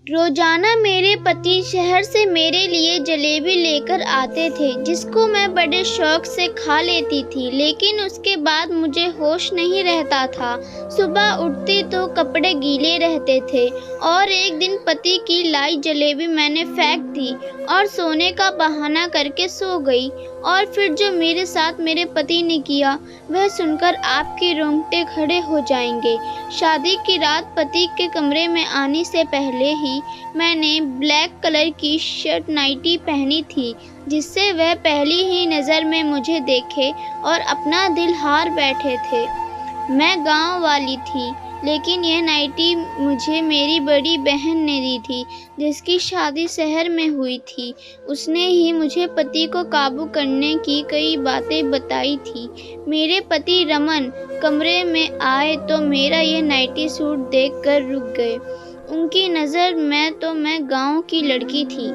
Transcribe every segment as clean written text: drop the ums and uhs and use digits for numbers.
रोजाना मेरे पति शहर से मेरे लिए जलेबी लेकर आते थे, जिसको मैं बड़े शौक से खा लेती थी, लेकिन उसके बाद मुझे होश नहीं रहता था। सुबह उठती तो कपड़े गीले रहते थे और एक दिन पति की लाई जलेबी मैंने फेंक दी और सोने का बहाना करके सो गई। और फिर जो मेरे साथ मेरे पति ने किया, वह सुनकर आपके रोंगटे खड़े हो जाएंगे। शादी की रात पति के कमरे में आने से पहले ही मैंने ब्लैक कलर की शर्ट नाइटी पहनी थी, जिससे वह पहली ही नज़र में मुझे देखे और अपना दिल हार बैठे थे। मैं गांव वाली थी, लेकिन यह नाइटी मुझे मेरी बड़ी बहन ने दी थी, जिसकी शादी शहर में हुई थी। उसने ही मुझे पति को काबू करने की कई बातें बताई थी। मेरे पति रमन कमरे में आए तो मेरा यह नाइटी सूट देखकर रुक गए। उनकी नज़र में तो मैं गांव की लड़की थी।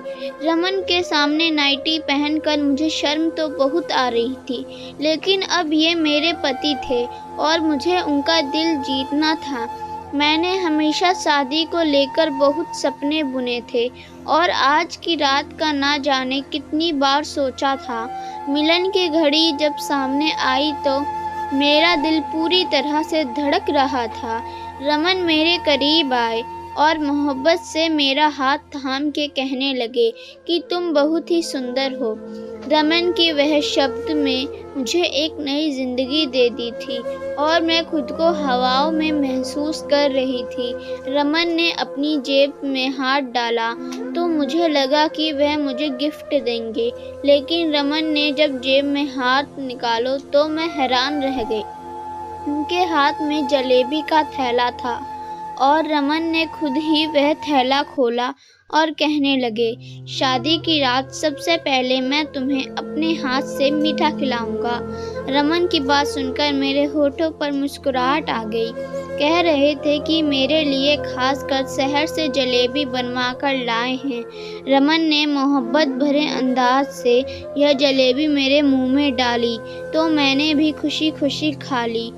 रमन के सामने नाइटी पहनकर मुझे शर्म तो बहुत आ रही थी, लेकिन अब ये मेरे पति थे और मुझे उनका दिल जीतना था। मैंने हमेशा शादी को लेकर बहुत सपने बुने थे और आज की रात का ना जाने कितनी बार सोचा था। मिलन की घड़ी जब सामने आई तो मेरा दिल पूरी तरह से धड़क रहा था। रमन मेरे करीब आए और मोहब्बत से मेरा हाथ थाम के कहने लगे कि तुम बहुत ही सुंदर हो। रमन की वह शब्द में मुझे एक नई जिंदगी दे दी थी और मैं खुद को हवाओं में महसूस कर रही थी। रमन ने अपनी जेब में हाथ डाला तो मुझे लगा कि वह मुझे गिफ्ट देंगे, लेकिन रमन ने जब जेब में हाथ निकालो तो मैं हैरान रह गई। उनके हाथ में जलेबी का थैला था और रमन ने खुद ही वह थैला खोला और कहने लगे, शादी की रात सबसे पहले मैं तुम्हें अपने हाथ से मीठा खिलाऊंगा। रमन की बात सुनकर मेरे होठों पर मुस्कुराहट आ गई। कह रहे थे कि मेरे लिए खासकर शहर से जलेबी बनवा कर लाए हैं। रमन ने मोहब्बत भरे अंदाज से यह जलेबी मेरे मुंह में डाली तो मैंने भी खुशी खुशी खा ली।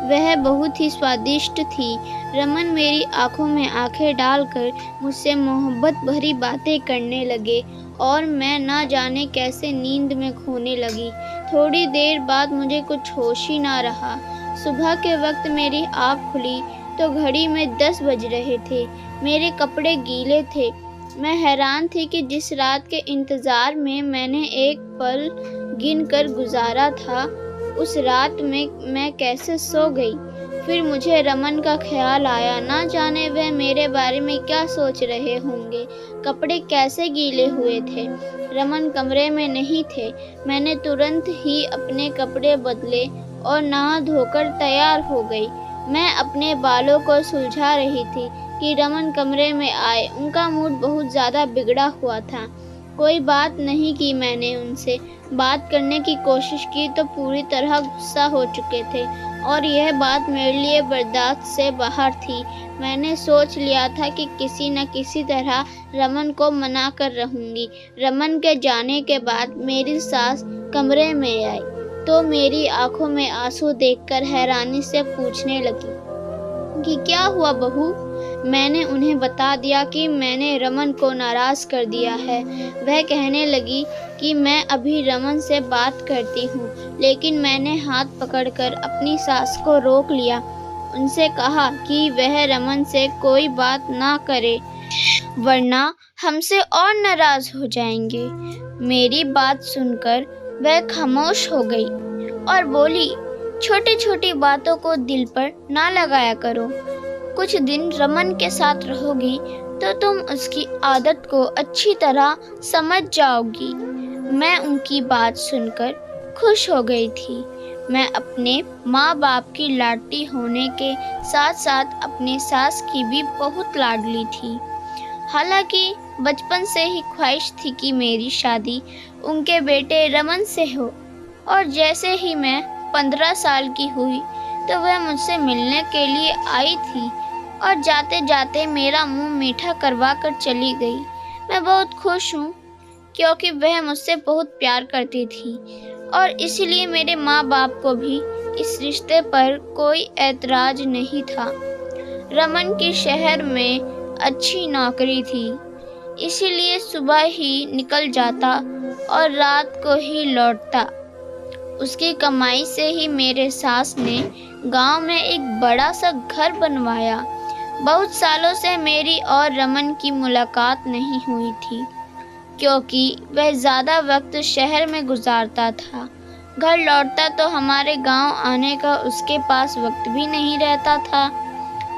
वह बहुत ही स्वादिष्ट थी। रमन मेरी आंखों में आंखें डालकर मुझसे मोहब्बत भरी बातें करने लगे और मैं ना जाने कैसे नींद में खोने लगी। थोड़ी देर बाद मुझे कुछ होश ही ना रहा। सुबह के वक्त मेरी आँख खुली तो घड़ी में 10 बज रहे थे। मेरे कपड़े गीले थे। मैं हैरान थी कि जिस रात के इंतज़ार में मैंने एक पल गिन कर गुजारा था, उस रात में मैं कैसे सो गई। फिर मुझे रमन का ख्याल आया, ना जाने वह मेरे बारे में क्या सोच रहे होंगे। कपड़े कैसे गीले हुए थे। रमन कमरे में नहीं थे। मैंने तुरंत ही अपने कपड़े बदले और नहा धोकर तैयार हो गई। मैं अपने बालों को सुलझा रही थी कि रमन कमरे में आए। उनका मूड बहुत ज़्यादा बिगड़ा हुआ था। कोई बात नहीं की। मैंने उनसे बात करने की कोशिश की तो पूरी तरह गुस्सा हो चुके थे और यह बात मेरे लिए बर्दाश्त से बाहर थी। मैंने सोच लिया था कि किसी न किसी तरह रमन को मना कर रहूँगी। रमन के जाने के बाद मेरी सास कमरे में आई तो मेरी आंखों में आंसू देखकर हैरानी से पूछने लगी कि क्या हुआ बहू। मैंने उन्हें बता दिया कि मैंने रमन को नाराज़ कर दिया है। वह कहने लगी कि मैं अभी रमन से बात करती हूँ, लेकिन मैंने हाथ पकड़कर अपनी सास को रोक लिया। उनसे कहा कि वह रमन से कोई बात ना करे, वरना हमसे और नाराज़ हो जाएंगे। मेरी बात सुनकर वह खामोश हो गई और बोली, छोटी छोटी बातों को दिल पर ना लगाया करो। कुछ दिन रमन के साथ रहोगी तो तुम उसकी आदत को अच्छी तरह समझ जाओगी। मैं उनकी बात सुनकर खुश हो गई थी। मैं अपने माँ बाप की लाडली होने के साथ साथ अपनी सास की भी बहुत लाडली थी। हालांकि बचपन से ही ख्वाहिश थी कि मेरी शादी उनके बेटे रमन से हो, और जैसे ही मैं 15 साल की हुई तो वह मुझसे मिलने के लिए आई थी और जाते जाते मेरा मुंह मीठा करवा कर चली गई। मैं बहुत खुश हूँ क्योंकि वह मुझसे बहुत प्यार करती थी और इसलिए मेरे माँ बाप को भी इस रिश्ते पर कोई ऐतराज नहीं था। रमन की शहर में अच्छी नौकरी थी, इसीलिए सुबह ही निकल जाता और रात को ही लौटता। उसकी कमाई से ही मेरे सास ने गांव में एक बड़ा सा घर बनवाया। बहुत सालों से मेरी और रमन की मुलाकात नहीं हुई थी, क्योंकि वह ज़्यादा वक्त शहर में गुजारता था। घर लौटता तो हमारे गांव आने का उसके पास वक्त भी नहीं रहता था।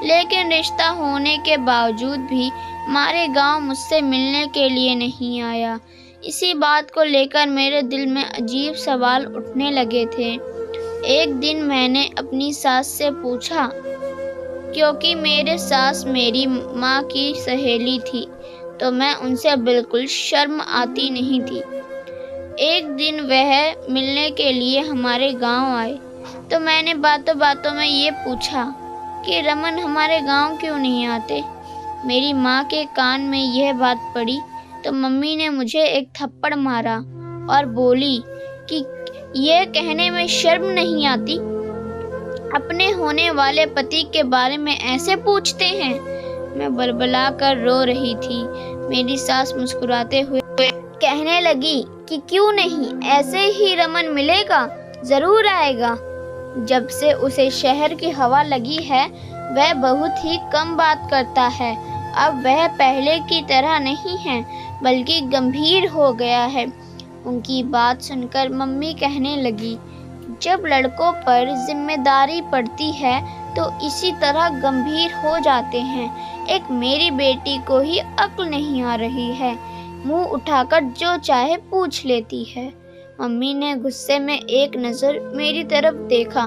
लेकिन रिश्ता होने के बावजूद भी हमारे गांव मुझसे मिलने के लिए नहीं आया। इसी बात को लेकर मेरे दिल में अजीब सवाल उठने लगे थे। एक दिन मैंने अपनी सास से पूछा, क्योंकि मेरे सास मेरी माँ की सहेली थी, तो मैं उनसे बिल्कुल शर्म आती नहीं थी। एक दिन वह मिलने के लिए हमारे गांव आए, तो मैंने बातों बातों में ये पूछा कि रमन हमारे गांव क्यों नहीं आते। मेरी माँ के कान में यह बात पड़ी तो मम्मी ने मुझे एक थप्पड़ मारा और बोली कि यह कहने में शर्म नहीं आती, अपने होने वाले पति के बारे में ऐसे पूछते हैं। मैं बलबला कर रो रही थी। मेरी सास मुस्कुराते हुए कहने लगी कि क्यों नहीं, ऐसे ही रमन मिलेगा, जरूर आएगा। जब से उसे शहर की हवा लगी है, वह बहुत ही कम बात करता है। अब वह पहले की तरह नहीं है, बल्कि गंभीर हो गया है। उनकी बात सुनकर मम्मी कहने लगी, जब लड़कों पर जिम्मेदारी पड़ती है तो इसी तरह गंभीर हो जाते हैं। एक मेरी बेटी को ही अक्ल नहीं आ रही है, मुंह उठाकर जो चाहे पूछ लेती है। मम्मी ने गुस्से में एक नज़र मेरी तरफ देखा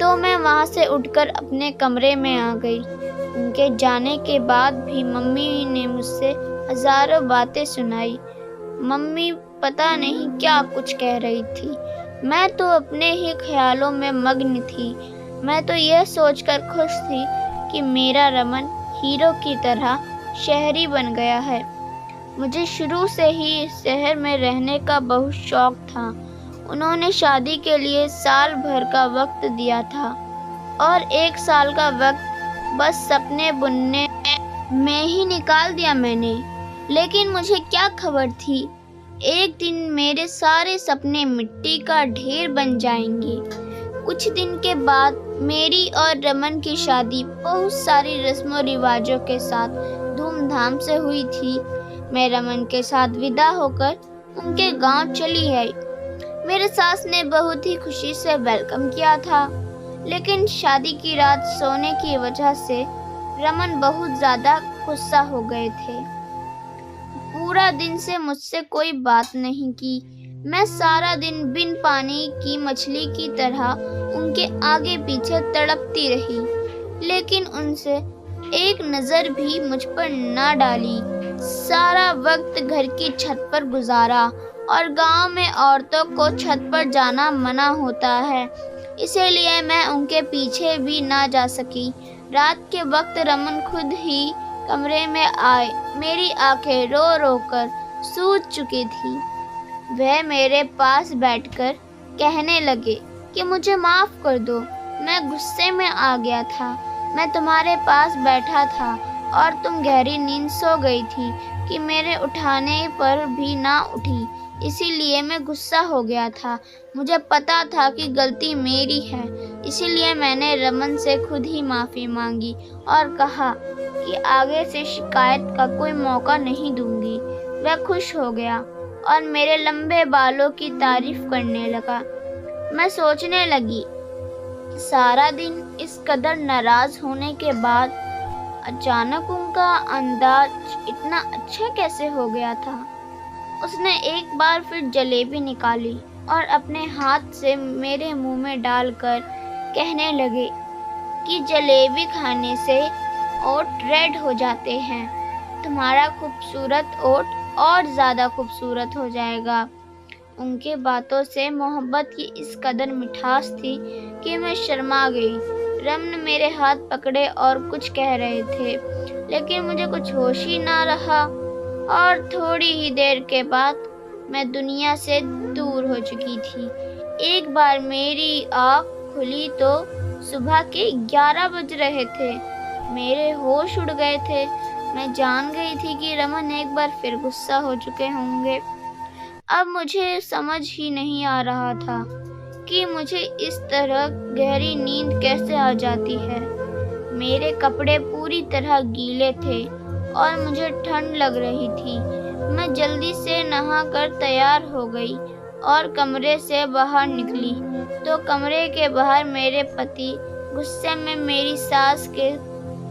तो मैं वहां से उठकर अपने कमरे में आ गई। उनके जाने के बाद भी मम्मी ने मुझसे हजारों बातें सुनाई। मम्मी पता नहीं क्या कुछ कह रही थी। मैं तो अपने ही ख्यालों में मग्न थी। मैं तो यह सोचकर खुश थी कि मेरा रमन हीरो की तरह शहरी बन गया है। मुझे शुरू से ही इस शहर में रहने का बहुत शौक था। उन्होंने शादी के लिए साल भर का वक्त दिया था और 1 साल का वक्त बस सपने बुनने में ही निकाल दिया मैंने। लेकिन मुझे क्या खबर थी, एक दिन मेरे सारे सपने मिट्टी का ढेर बन जाएंगे। कुछ दिन के बाद मेरी और रमन की शादी बहुत सारी रस्मों रिवाजों के साथ धूमधाम से हुई थी। मैं रमन के साथ विदा होकर उनके गांव चली आई। मेरे सास ने बहुत ही खुशी से वेलकम किया था, लेकिन शादी की रात सोने की वजह से रमन बहुत ज़्यादा गुस्सा हो गए थे। पूरा दिन से मुझसे कोई बात नहीं की। मैं सारा दिन बिन पानी की मछली की तरह उनके आगे पीछे तड़पती रही, लेकिन उनसे एक नज़र भी मुझ पर ना डाली। सारा वक्त घर की छत पर गुजारा और गांव में औरतों को छत पर जाना मना होता है, इसीलिए मैं उनके पीछे भी ना जा सकी। रात के वक्त रमन खुद ही कमरे में आए। मेरी आंखें रो रो कर सूज चुकी थी। वह मेरे पास बैठकर कहने लगे कि मुझे माफ़ कर दो, मैं गुस्से में आ गया था। मैं तुम्हारे पास बैठा था और तुम गहरी नींद सो गई थी कि मेरे उठाने पर भी ना उठी, इसीलिए मैं गुस्सा हो गया था। मुझे पता था कि गलती मेरी है, इसीलिए मैंने रमन से खुद ही माफ़ी मांगी और कहा कि आगे से शिकायत का कोई मौका नहीं दूंगी। वह खुश हो गया और मेरे लंबे बालों की तारीफ करने लगा। मैं सोचने लगी, सारा दिन इस कदर नाराज होने के बाद अचानक उनका अंदाज इतना अच्छा कैसे हो गया था। उसने एक बार फिर जलेबी निकाली और अपने हाथ से मेरे मुंह में डालकर कहने लगे कि जलेबी खाने से ओठ रेड हो जाते हैं, तुम्हारा खूबसूरत ओठ और ज़्यादा खूबसूरत हो जाएगा। उनके बातों से मोहब्बत की इस कदर मिठास थी कि मैं शर्मा गई। रमन मेरे हाथ पकड़े और कुछ कह रहे थे, लेकिन मुझे कुछ होश ही ना रहा और थोड़ी ही देर के बाद मैं दुनिया से दूर हो चुकी थी। एक बार मेरी आँख खुली तो सुबह के 11 बज रहे थे। मेरे होश उड़ गए थे। मैं जान गई थी कि रमन एक बार फिर गुस्सा हो चुके होंगे। अब मुझे समझ ही नहीं आ रहा था कि मुझे इस तरह गहरी नींद कैसे आ जाती है। मेरे कपड़े पूरी तरह गीले थे और मुझे ठंड लग रही थी। मैं जल्दी से नहाकर तैयार हो गई और कमरे से बाहर निकली तो कमरे के बाहर मेरे पति गुस्से में मेरी सास के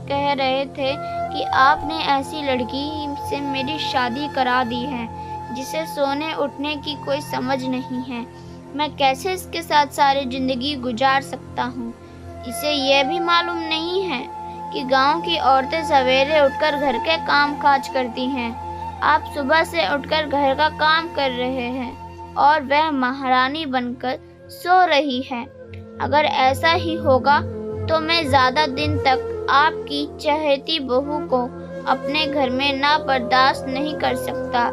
कह रहे थे कि आपने ऐसी लड़की से मेरी शादी करा दी है जिसे सोने उठने की कोई समझ नहीं है। मैं कैसे इसके साथ सारी जिंदगी गुजार सकता हूँ। इसे यह भी मालूम नहीं है कि गांव की औरतें सवेरे उठकर घर के काम काज करती हैं। आप सुबह से उठकर घर का काम कर रहे हैं और वह महारानी बनकर सो रही है। अगर ऐसा ही होगा तो मैं ज़्यादा दिन तक आपकी चहेती बहू को अपने घर में ना बर्दाश्त नहीं कर सकता।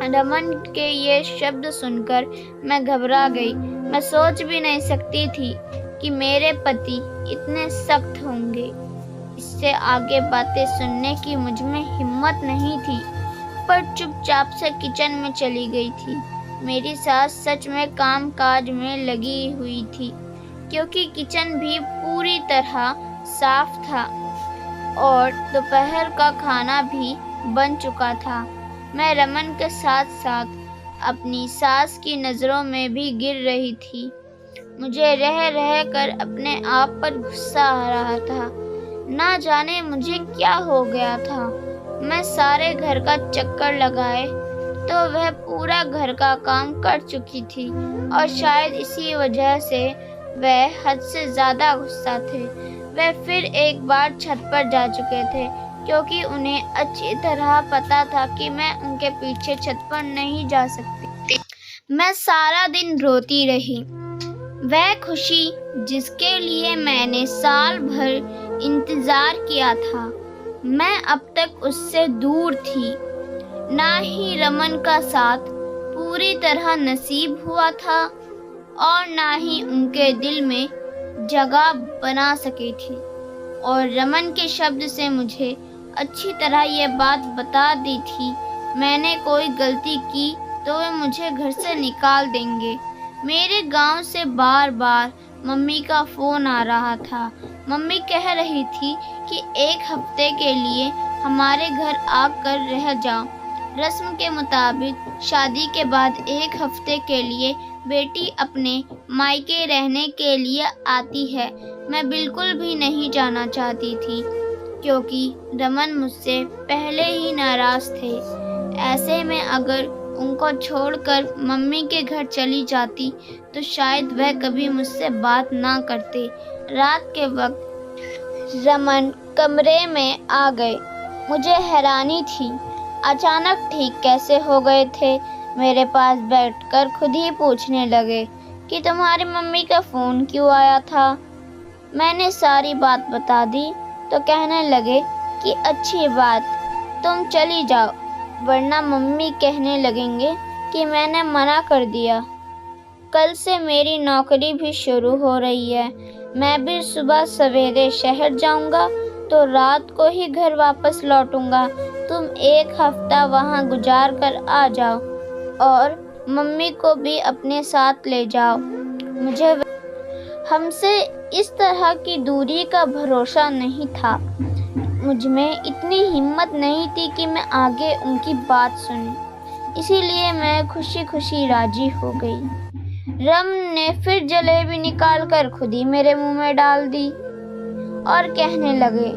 रमन के ये शब्द सुनकर मैं घबरा गई। मैं सोच भी नहीं सकती थी कि मेरे पति इतने सख्त होंगे। इससे आगे बातें सुनने की मुझ में हिम्मत नहीं थी, पर चुपचाप से किचन में चली गई थी। मेरी सास सच में काम काज में लगी हुई थी, क्योंकि किचन भी पूरी तरह साफ था और दोपहर का खाना भी बन चुका था। मैं रमन के साथ साथ अपनी सास की नज़रों में भी गिर रही थी। मुझे रह रह कर अपने आप पर गुस्सा आ रहा था। ना जाने मुझे क्या हो गया था। मैं सारे घर का चक्कर लगाए तो वह पूरा घर का काम कर चुकी थी और शायद इसी वजह से वह हद से ज़्यादा गुस्सा थे। वह फिर एक बार छत पर जा चुके थे, क्योंकि उन्हें अच्छी तरह पता था कि मैं उनके पीछे छत पर नहीं जा सकती। मैं सारा दिन रोती रही। वह खुशी जिसके लिए मैंने साल भर इंतज़ार किया था, मैं अब तक उससे दूर थी। ना ही रमन का साथ पूरी तरह नसीब हुआ था और ना ही उनके दिल में जगह बना सकी थी। और रमन के शब्द से मुझे अच्छी तरह ये बात बता दी थी, मैंने कोई गलती की तो वे मुझे घर से निकाल देंगे। मेरे गांव से बार बार मम्मी का फ़ोन आ रहा था। मम्मी कह रही थी कि 1 हफ्ते के लिए हमारे घर आकर रह जाओ। रस्म के मुताबिक शादी के बाद 1 हफ्ते के लिए बेटी अपने मायके रहने के लिए आती है। मैं बिल्कुल भी नहीं जाना चाहती थी, क्योंकि रमन मुझसे पहले ही नाराज़ थे। ऐसे में अगर उनको छोड़कर मम्मी के घर चली जाती तो शायद वह कभी मुझसे बात ना करते। रात के वक्त रमन कमरे में आ गए। मुझे हैरानी थी, अचानक ठीक कैसे हो गए थे। मेरे पास बैठकर खुद ही पूछने लगे कि तुम्हारी मम्मी का फ़ोन क्यों आया था। मैंने सारी बात बता दी तो कहने लगे कि अच्छी बात, तुम चली जाओ, वरना मम्मी कहने लगेंगे कि मैंने मना कर दिया। कल से मेरी नौकरी भी शुरू हो रही है। मैं भी सुबह सवेरे शहर जाऊंगा तो रात को ही घर वापस लौटूंगा। तुम 1 हफ्ता वहां गुजार कर आ जाओ और मम्मी को भी अपने साथ ले जाओ। मुझे हमसे इस तरह की दूरी का भरोसा नहीं था। मुझ में इतनी हिम्मत नहीं थी कि मैं आगे उनकी बात सुनूं, इसीलिए मैं खुशी खुशी राजी हो गई। रम ने फिर जलेबी निकाल कर खुद ही मेरे मुंह में डाल दी और कहने लगे,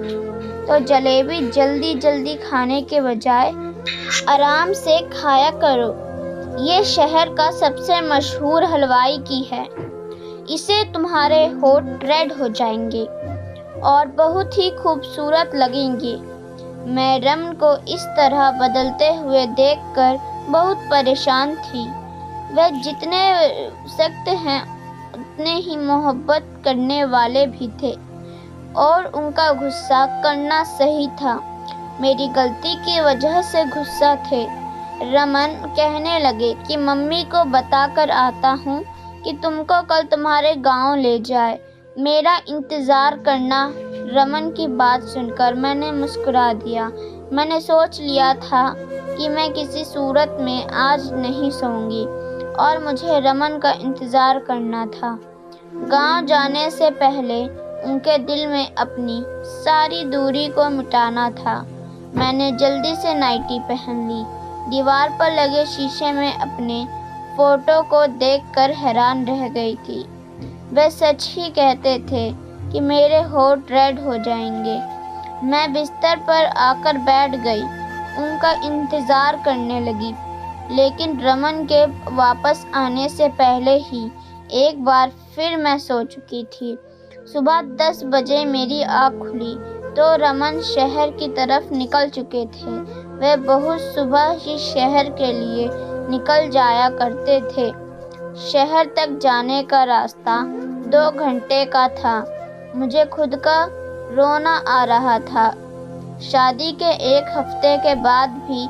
तो जलेबी जल्दी जल्दी खाने के बजाय आराम से खाया करो। ये शहर का सबसे मशहूर हलवाई की है। इसे तुम्हारे होठ रेड हो जाएंगे और बहुत ही खूबसूरत लगेंगे। मैं रमन को इस तरह बदलते हुए देखकर बहुत परेशान थी। वह जितने सख्त हैं उतने ही मोहब्बत करने वाले भी थे और उनका गुस्सा करना सही था। मेरी गलती की वजह से गुस्सा थे। रमन कहने लगे कि मम्मी को बताकर आता हूँ कि तुमको कल तुम्हारे गांव ले जाए। मेरा इंतज़ार करना। रमन की बात सुनकर मैंने मुस्कुरा दिया। मैंने सोच लिया था कि मैं किसी सूरत में आज नहीं सोऊंगी और मुझे रमन का इंतज़ार करना था। गांव जाने से पहले उनके दिल में अपनी सारी दूरी को मिटाना था। मैंने जल्दी से नाइटी पहन ली। दीवार पर लगे शीशे में अपने फ़ोटो को देखकर हैरान रह गई थी। वे सच ही कहते थे कि मेरे होठ रेड हो जाएंगे। मैं बिस्तर पर आकर बैठ गई, उनका इंतज़ार करने लगी। लेकिन रमन के वापस आने से पहले ही एक बार फिर मैं सो चुकी थी। सुबह 10 बजे मेरी आँख खुली तो रमन शहर की तरफ निकल चुके थे। वे बहुत सुबह ही शहर के लिए निकल जाया करते थे। शहर तक जाने का रास्ता 2 घंटे का था। मुझे खुद का रोना आ रहा था। शादी के 1 हफ्ते के बाद भी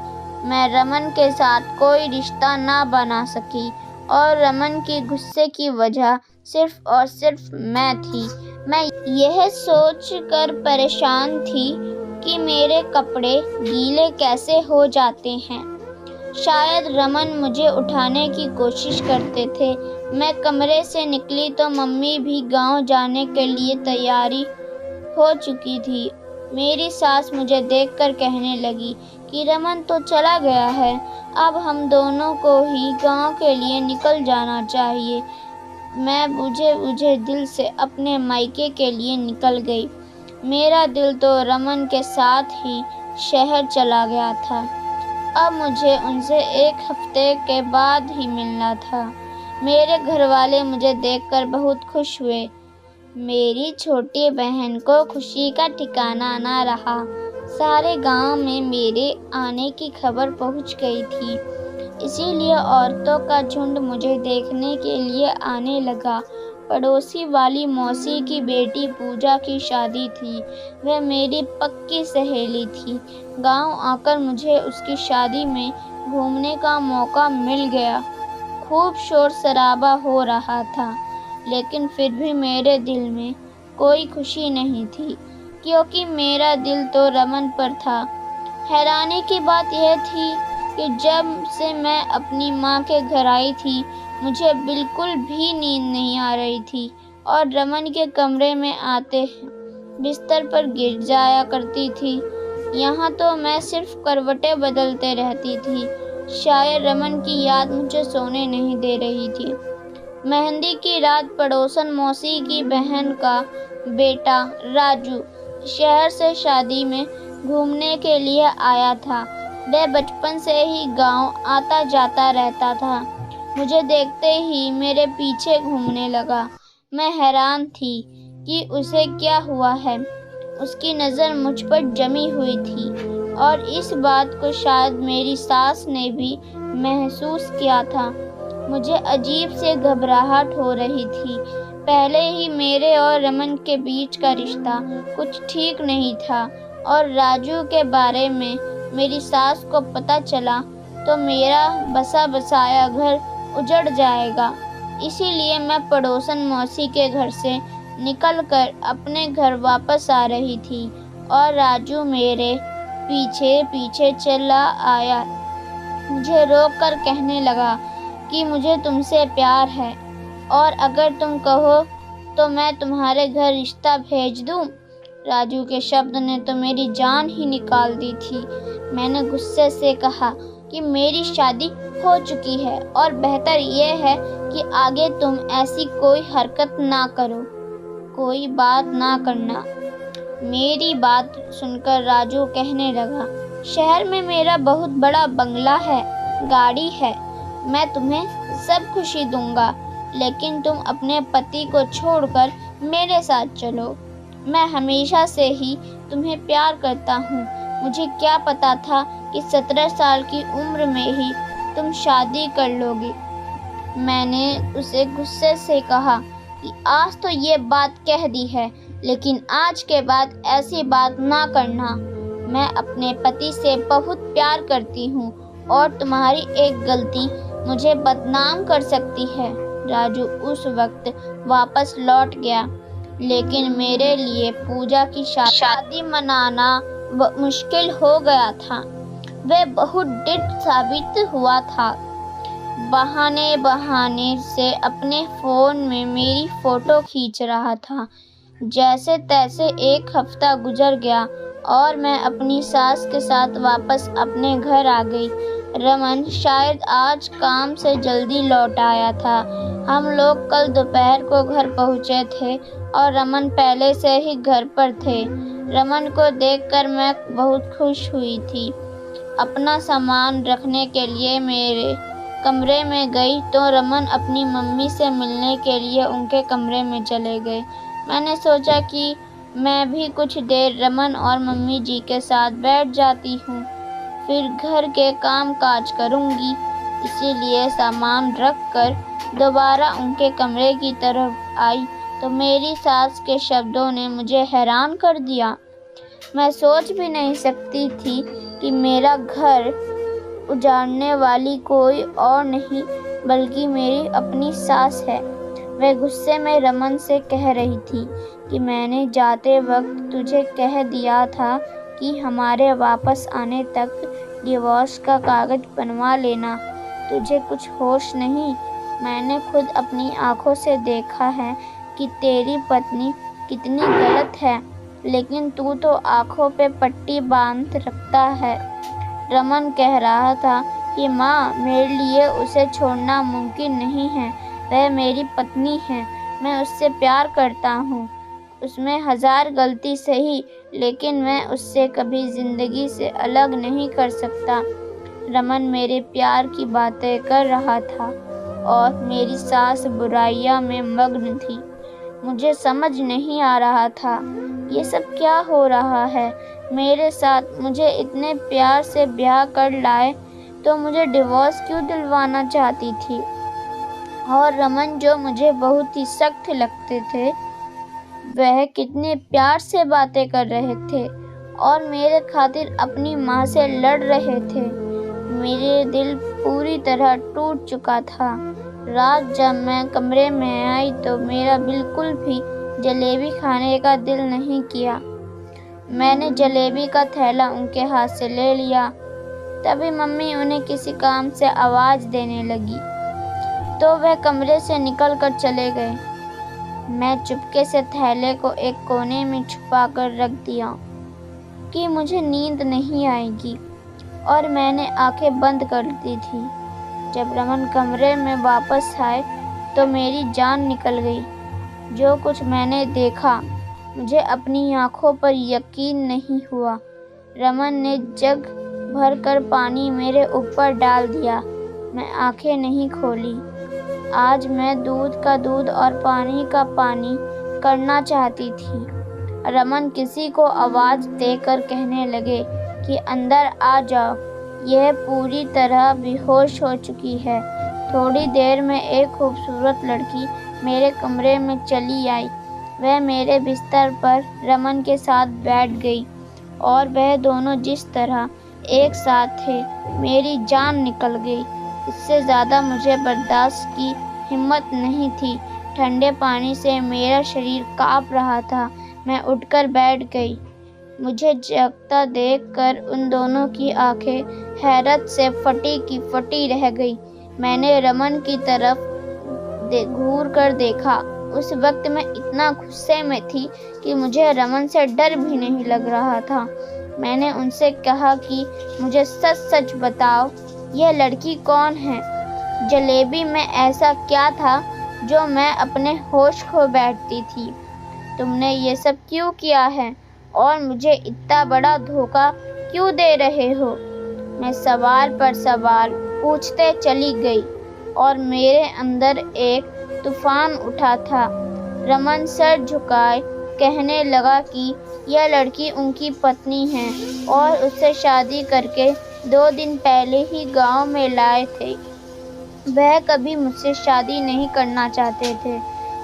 मैं रमन के साथ कोई रिश्ता ना बना सकी और रमन के गुस्से की वजह सिर्फ और सिर्फ मैं थी। मैं यह सोच कर परेशान थी कि मेरे कपड़े गीले कैसे हो जाते हैं। शायद रमन मुझे उठाने की कोशिश करते थे। मैं कमरे से निकली तो मम्मी भी गांव जाने के लिए तैयारी हो चुकी थी। मेरी सास मुझे देखकर कहने लगी कि रमन तो चला गया है, अब हम दोनों को ही गांव के लिए निकल जाना चाहिए। मैं बुझे दिल से अपने मायके के लिए निकल गई। मेरा दिल तो रमन के साथ ही शहर चला गया था। अब मुझे उनसे 1 हफ्ते के बाद ही मिलना था। मेरे घरवाले मुझे देखकर बहुत खुश हुए। मेरी छोटी बहन को खुशी का ठिकाना ना रहा। सारे गांव में मेरे आने की खबर पहुंच गई थी, इसीलिए औरतों का झुंड मुझे देखने के लिए आने लगा। पड़ोसी वाली मौसी की बेटी पूजा की शादी थी। वह मेरी पक्की सहेली थी। गांव आकर मुझे उसकी शादी में घूमने का मौका मिल गया। खूब शोर शराबा हो रहा था, लेकिन फिर भी मेरे दिल में कोई खुशी नहीं थी, क्योंकि मेरा दिल तो रमन पर था। हैरानी की बात यह थी कि जब से मैं अपनी माँ के घर आई थी, मुझे बिल्कुल भी नींद नहीं आ रही थी और रमन के कमरे में आते बिस्तर पर गिर जाया करती थी। यहाँ तो मैं सिर्फ करवटें बदलते रहती थी। शायद रमन की याद मुझे सोने नहीं दे रही थी। मेहंदी की रात पड़ोसन मौसी की बहन का बेटा राजू शहर से शादी में घूमने के लिए आया था। वह बचपन से ही गांव आता जाता रहता था। मुझे देखते ही मेरे पीछे घूमने लगा। मैं हैरान थी कि उसे क्या हुआ है। उसकी नज़र मुझ पर जमी हुई थी और इस बात को शायद मेरी सास ने भी महसूस किया था। मुझे अजीब से घबराहट हो रही थी। पहले ही मेरे और रमन के बीच का रिश्ता कुछ ठीक नहीं था और राजू के बारे में मेरी सास को पता चला तो मेरा बसा बसाया घर उजड़ जाएगा। इसीलिए मैं पड़ोसन मौसी के घर से निकलकर अपने घर वापस आ रही थी और राजू मेरे पीछे पीछे चला आया। मुझे रोककर कहने लगा कि मुझे तुमसे प्यार है और अगर तुम कहो तो मैं तुम्हारे घर रिश्ता भेज दूं। राजू के शब्द ने तो मेरी जान ही निकाल दी थी। मैंने गुस्से से कहा कि मेरी शादी हो चुकी है और बेहतर यह है कि आगे तुम ऐसी कोई हरकत ना करो, कोई बात ना करना। मेरी बात सुनकर राजू कहने लगा, शहर में मेरा बहुत बड़ा बंगला है, गाड़ी है, मैं तुम्हें सब खुशी दूंगा, लेकिन तुम अपने पति को छोड़कर मेरे साथ चलो। मैं हमेशा से ही तुम्हें प्यार करता हूँ। मुझे क्या पता था कि 17 साल की उम्र में ही तुम शादी कर लोगी। मैंने उसे गुस्से से कहा कि आज तो ये बात कह दी है, लेकिन आज के बाद ऐसी बात ना करना। मैं अपने पति से बहुत प्यार करती हूँ और तुम्हारी एक गलती मुझे बदनाम कर सकती है। राजू उस वक्त वापस लौट गया। लेकिन मेरे लिए पूजा की शादी मनाना मुश्किल हो गया था। वह बहुत डिट साबित हुआ था। बहाने बहाने से अपने फ़ोन में मेरी फ़ोटो खींच रहा था। जैसे तैसे एक हफ्ता गुजर गया और मैं अपनी सास के साथ वापस अपने घर आ गई। रमन शायद आज काम से जल्दी लौट आया था। हम लोग कल दोपहर को घर पहुँचे थे और रमन पहले से ही घर पर थे। रमन को देखकर मैं बहुत खुश हुई थी। अपना सामान रखने के लिए मेरे कमरे में गई तो रमन अपनी मम्मी से मिलने के लिए उनके कमरे में चले गए। मैंने सोचा कि मैं भी कुछ देर रमन और मम्मी जी के साथ बैठ जाती हूँ, फिर घर के काम काज करूँगी। इसीलिए सामान रख कर दोबारा उनके कमरे की तरफ आई तो मेरी सास के शब्दों ने मुझे हैरान कर दिया। मैं सोच भी नहीं सकती थी कि मेरा घर उजाड़ने वाली कोई और नहीं बल्कि मेरी अपनी सास है। वह गुस्से में रमन से कह रही थी कि मैंने जाते वक्त तुझे कह दिया था कि हमारे वापस आने तक डिवोर्स का कागज़ बनवा लेना। तुझे कुछ होश नहीं? मैंने खुद अपनी आँखों से देखा है कि तेरी पत्नी कितनी गलत है, लेकिन तू तो आँखों पे पट्टी बांध रखता है। रमन कह रहा था कि माँ, मेरे लिए उसे छोड़ना मुमकिन नहीं है। वह मेरी पत्नी है, मैं उससे प्यार करता हूँ। उसमें 1000 गलती सही, लेकिन मैं उससे कभी ज़िंदगी से अलग नहीं कर सकता। रमन मेरे प्यार की बातें कर रहा था और मेरी सास बुराइयां में मग्न थी। मुझे समझ नहीं आ रहा था ये सब क्या हो रहा है मेरे साथ। मुझे इतने प्यार से ब्याह कर लाए तो मुझे डिवोर्स क्यों दिलवाना चाहती थी। और रमन जो मुझे बहुत ही सख्त लगते थे, वह कितने प्यार से बातें कर रहे थे और मेरे खातिर अपनी माँ से लड़ रहे थे। मेरे दिल पूरी तरह टूट चुका था। रात जब मैं कमरे में आई तो मेरा बिल्कुल भी जलेबी खाने का दिल नहीं किया। मैंने जलेबी का थैला उनके हाथ से ले लिया। तभी मम्मी उन्हें किसी काम से आवाज़ देने लगी तो वह कमरे से निकल कर चले गए। मैं चुपके से थैले को एक कोने में छुपा कर रख दिया कि मुझे नींद नहीं आएगी, और मैंने आंखें बंद कर दी थी। जब रमन कमरे में वापस आए तो मेरी जान निकल गई। जो कुछ मैंने देखा, मुझे अपनी आंखों पर यकीन नहीं हुआ। रमन ने जग भर कर पानी मेरे ऊपर डाल दिया। मैं आंखें नहीं खोली। आज मैं दूध का दूध और पानी का पानी करना चाहती थी। रमन किसी को आवाज़ देकर कहने लगे कि अंदर आ जाओ, यह पूरी तरह बेहोश हो चुकी है। थोड़ी देर में एक खूबसूरत लड़की मेरे कमरे में चली आई। वह मेरे बिस्तर पर रमन के साथ बैठ गई और वह दोनों जिस तरह एक साथ थे, मेरी जान निकल गई। इससे ज़्यादा मुझे बर्दाश्त की हिम्मत नहीं थी। ठंडे पानी से मेरा शरीर काँप रहा था। मैं उठकर बैठ गई। मुझे जगता देखकर उन दोनों की आंखें हैरत से फटी की फटी रह गई। मैंने रमन की तरफ घूर कर देखा। उस वक्त मैं इतना गुस्से में थी कि मुझे रमन से डर भी नहीं लग रहा था। मैंने उनसे कहा कि मुझे सच सच बताओ, यह लड़की कौन है? जलेबी में ऐसा क्या था जो मैं अपने होश खो बैठती थी? तुमने ये सब क्यों किया है और मुझे इतना बड़ा धोखा क्यों दे रहे हो? मैं सवाल पर सवाल पूछते चली गई और मेरे अंदर एक तूफान उठा था। रमन सर झुकाए कहने लगा कि यह लड़की उनकी पत्नी है और उससे शादी करके 2 दिन पहले ही गांव में लाए थे। वह कभी मुझसे शादी नहीं करना चाहते थे,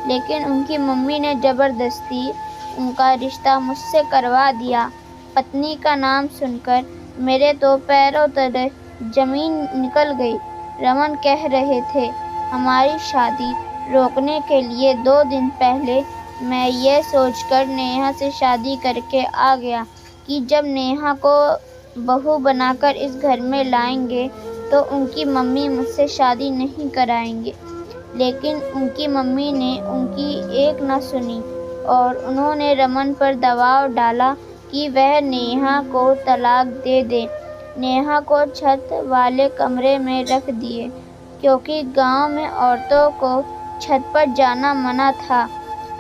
लेकिन उनकी मम्मी ने ज़बरदस्ती उनका रिश्ता मुझसे करवा दिया। पत्नी का नाम सुनकर मेरे तो पैरों तले ज़मीन निकल गई। रमन कह रहे थे हमारी शादी रोकने के लिए 2 दिन पहले मैं ये सोचकर नेहा से शादी करके आ गया कि जब नेहा को बहू बनाकर इस घर में लाएंगे तो उनकी मम्मी मुझसे शादी नहीं कराएंगे। लेकिन उनकी मम्मी ने उनकी एक न सुनी और उन्होंने रमन पर दबाव डाला कि वह नेहा को तलाक दे दे। नेहा को छत वाले कमरे में रख दिए क्योंकि गांव में औरतों को छत पर जाना मना था।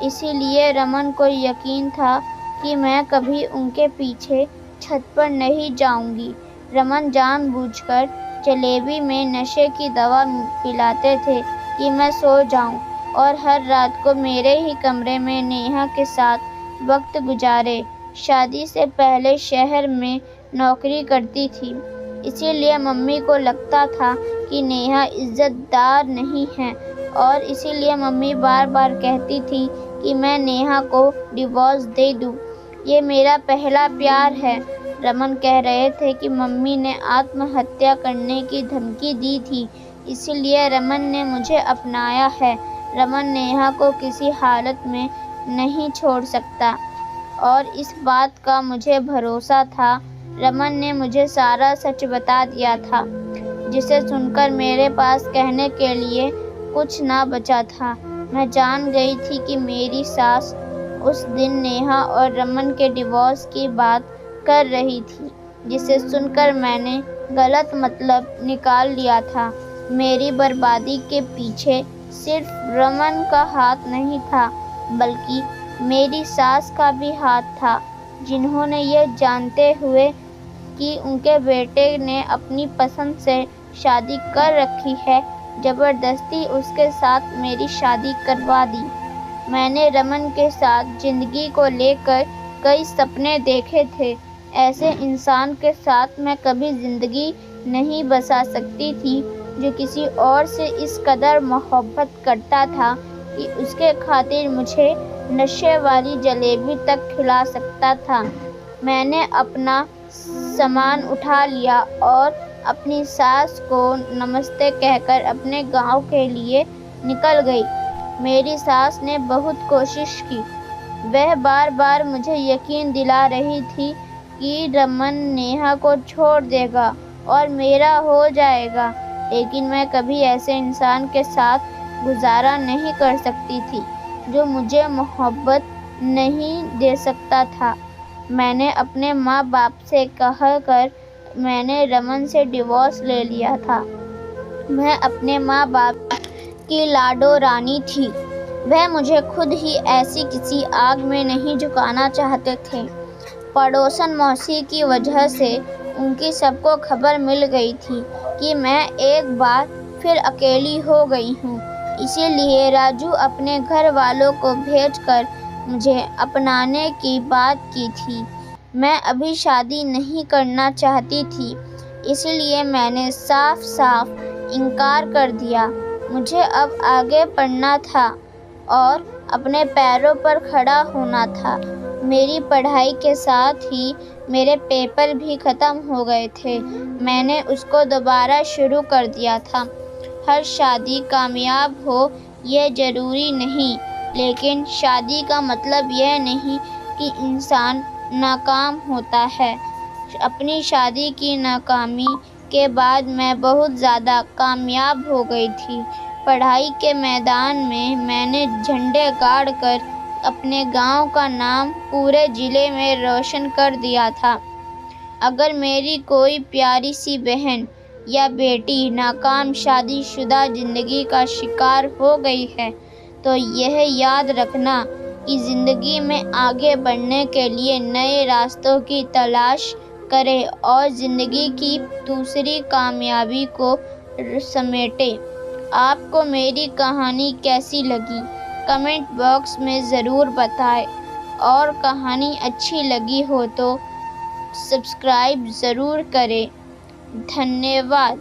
इसीलिए रमन को यकीन था कि मैं कभी उनके पीछे छत पर नहीं जाऊंगी। रमन जानबूझकर जलेबी में नशे की दवा पिलाते थे कि मैं सो जाऊं और हर रात को मेरे ही कमरे में नेहा के साथ वक्त गुजारे। शादी से पहले शहर में नौकरी करती थी, इसीलिए मम्मी को लगता था कि नेहा इज्जतदार नहीं है और इसीलिए मम्मी बार बार कहती थी कि मैं नेहा को डिवोर्स दे दूं। ये मेरा पहला प्यार है। रमन कह रहे थे कि मम्मी ने आत्महत्या करने की धमकी दी थी, इसीलिए रमन ने मुझे अपनाया है। रमन नेहा को किसी हालत में नहीं छोड़ सकता और इस बात का मुझे भरोसा था। रमन ने मुझे सारा सच बता दिया था, जिसे सुनकर मेरे पास कहने के लिए कुछ ना बचा था। मैं जान गई थी कि मेरी सास उस दिन नेहा और रमन के डिवोर्स की बात कर रही थी, जिसे सुनकर मैंने गलत मतलब निकाल लिया था। मेरी बर्बादी के पीछे सिर्फ रमन का हाथ नहीं था, बल्कि मेरी सास का भी हाथ था, जिन्होंने ये जानते हुए कि उनके बेटे ने अपनी पसंद से शादी कर रखी है, ज़बरदस्ती उसके साथ मेरी शादी करवा दी। मैंने रमन के साथ ज़िंदगी को लेकर कई सपने देखे थे। ऐसे इंसान के साथ मैं कभी ज़िंदगी नहीं बसा सकती थी जो किसी और से इस कदर मोहब्बत करता था कि उसके खातिर मुझे नशे वाली जलेबी तक खिला सकता था। मैंने अपना सामान उठा लिया और अपनी सास को नमस्ते कहकर अपने गांव के लिए निकल गई। मेरी सास ने बहुत कोशिश की। वह बार बार मुझे यकीन दिला रही थी कि रमन नेहा को छोड़ देगा और मेरा हो जाएगा, लेकिन मैं कभी ऐसे इंसान के साथ गुजारा नहीं कर सकती थी जो मुझे मोहब्बत नहीं दे सकता था। मैंने अपने माँ बाप से कहकर मैंने रमन से डिवोर्स ले लिया था। मैं अपने माँ बाप की लाडो रानी थी। वह मुझे खुद ही ऐसी किसी आग में नहीं झुकाना चाहते थे। पड़ोसन मौसी की वजह से उनकी सबको खबर मिल गई थी कि मैं एक बार फिर अकेली हो गई हूँ। इसीलिए राजू अपने घर वालों को भेजकर मुझे अपनाने की बात की थी। मैं अभी शादी नहीं करना चाहती थी, इसलिए मैंने साफ साफ इनकार कर दिया। मुझे अब आगे पढ़ना था और अपने पैरों पर खड़ा होना था। मेरी पढ़ाई के साथ ही मेरे पेपर भी ख़त्म हो गए थे। मैंने उसको दोबारा शुरू कर दिया था। हर शादी कामयाब हो ये ज़रूरी नहीं, लेकिन शादी का मतलब यह नहीं कि इंसान नाकाम होता है। अपनी शादी की नाकामी के बाद मैं बहुत ज़्यादा कामयाब हो गई थी। पढ़ाई के मैदान में मैंने झंडे गाड़कर अपने गांव का नाम पूरे ज़िले में रोशन कर दिया था। अगर मेरी कोई प्यारी सी बहन या बेटी नाकाम शादीशुदा ज़िंदगी का शिकार हो गई है, तो यह याद रखना कि ज़िंदगी में आगे बढ़ने के लिए नए रास्तों की तलाश करें और ज़िंदगी की दूसरी कामयाबी को समेटें। आपको मेरी कहानी कैसी लगी कमेंट बॉक्स में ज़रूर बताएं और कहानी अच्छी लगी हो तो सब्सक्राइब ज़रूर करें। धन्यवाद।